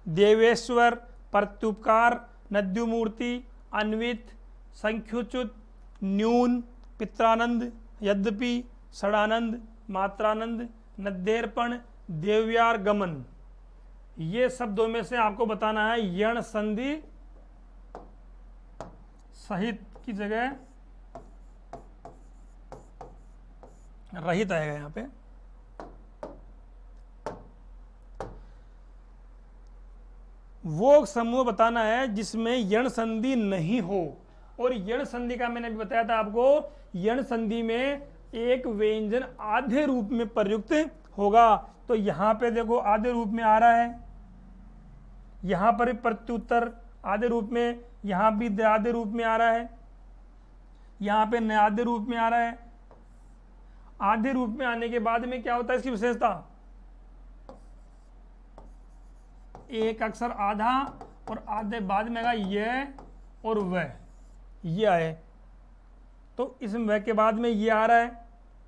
देवेश्वर, प्रत्युपकार, नद्युमूर्ति, अन्वित, संख्युच्युत, न्यून, पित्रानंद, यद्यपि, षडानंद, मात्रानंद, नद्यर्पण, देव्यार गमन। ये शब्दों में से आपको बताना है यण संधि सहित की जगह रहित आएगा यहां पे। वो समूह बताना है जिसमें यण संधि नहीं हो, और यण संधि का मैंने भी बताया था आपको, यण संधि में एक व्यंजन आधे रूप में प्रयुक्त होगा। तो यहां पे देखो आधे रूप में आ रहा है, यहां पर प्रत्युत्तर आधे रूप में, यहां भी आधे रूप में आ रहा है, यहां पे आधे रूप में आ रहा है। आधे रूप में आने के बाद में क्या होता है इसकी विशेषता, एक अक्षर आधा और आधे बाद में आएगा ये और वह, ये आए, तो इसमें वह के बाद में ये आ रहा है,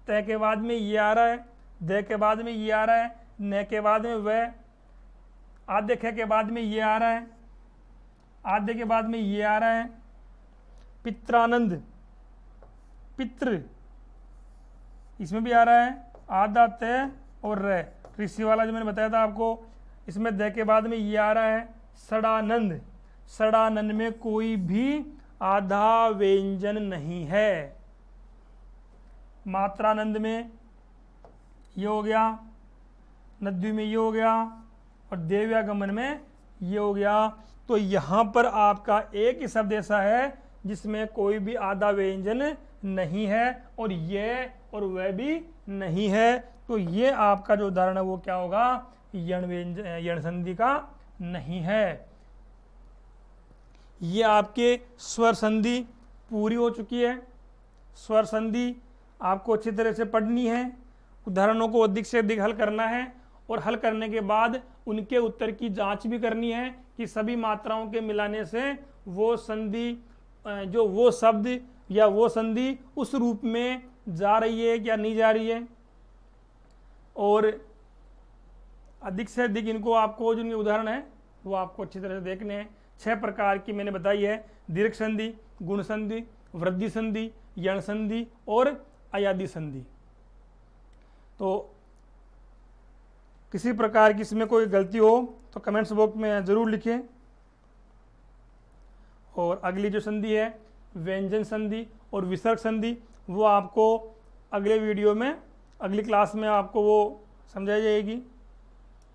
तय के बाद में ये आ रहा है, दे के बाद में ये आ रहा है, न के बाद में वह, आधे ख के बाद में ये आ रहा है, आधे के बाद में ये आ रहा है। पित्रानंद, पितृ, इसमें भी आ रहा है आधा तय और रह, ऋषि वाला जो मैंने बताया था आपको, इसमें द के बाद में ये आ रहा है। षडानंद, षडानंद में कोई भी आधा व्यंजन नहीं है। मात्रानंद में ये हो गया, नद्यु में ये हो गया, और देव्यागमन में ये हो गया। तो यहाँ पर आपका एक ही शब्द ऐसा है जिसमें कोई भी आधा व्यंजन नहीं है, और ये और वह भी नहीं है। तो ये आपका जो उदाहरण है वो क्या होगा, यण व्यंजन, यण संधि का नहीं है। ये आपके स्वर संधि पूरी हो चुकी है। स्वर संधि आपको अच्छी तरह से पढ़नी है, उदाहरणों को अधिक से अधिक हल करना है, और हल करने के बाद उनके उत्तर की जांच भी करनी है कि सभी मात्राओं के मिलाने से वो संधि, जो वो शब्द या वो संधि उस रूप में जा रही है या नहीं जा रही है। और अधिक से अधिक इनको आपको जो उदाहरण है वो आपको अच्छी तरह से देखने हैं। 6 प्रकार की मैंने बताई है, दीर्घ संधि, गुण संधि, वृद्धि संधि, यण संधि और अयादि संधि। तो किसी प्रकार की इसमें कोई गलती हो तो कमेंट्स बॉक्स में ज़रूर लिखें। और अगली जो संधि है व्यंजन संधि और विसर्ग संधि, वो आपको अगले वीडियो में, अगली क्लास में आपको वो समझाई जाएगी।